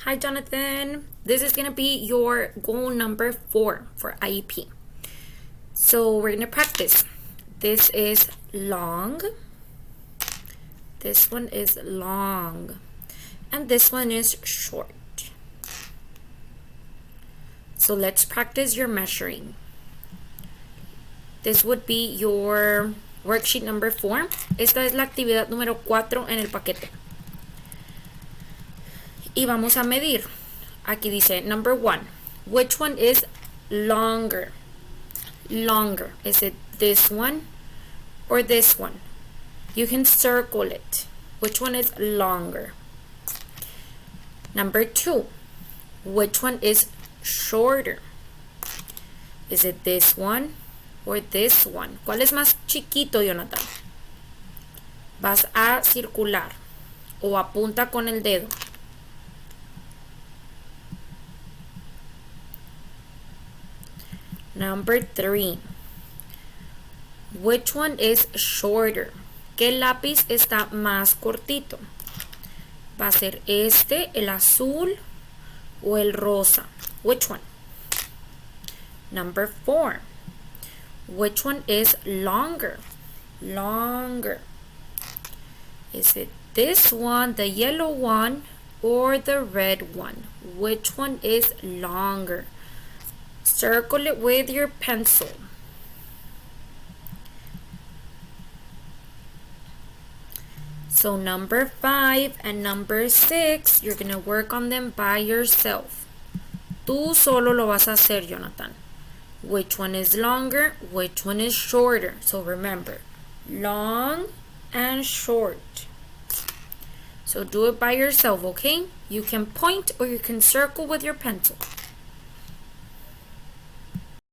Hi, Jonathan. This is going to be your goal number 4 for IEP. So we're going to practice. This is long. This one is long. And this one is short. So let's practice your measuring. This would be your worksheet number 4. Esta es la actividad número 4 en el paquete. Y vamos a medir. Aquí dice number 1. Which one is longer? Longer. Is it this one or this one? You can circle it. Which one is longer? Number 2. Which one is shorter? Is it this one or this one? ¿Cuál es más chiquito, Jonathan? Vas a circular o apunta con el dedo. Number 3. Which one is shorter? ¿Qué lápiz está más cortito? ¿Va a ser este, el azul o el rosa? Which one? Number 4. Which one is longer? Longer. Is it this one, the yellow one, or the red one? Which one is longer? Circle it with your pencil. So number 5 and number 6, you're gonna work on them by yourself. Tú solo lo vas a hacer, Jonathan. Which one is longer? Which one is shorter? So remember, long and short. So do it by yourself, okay? You can point or you can circle with your pencil.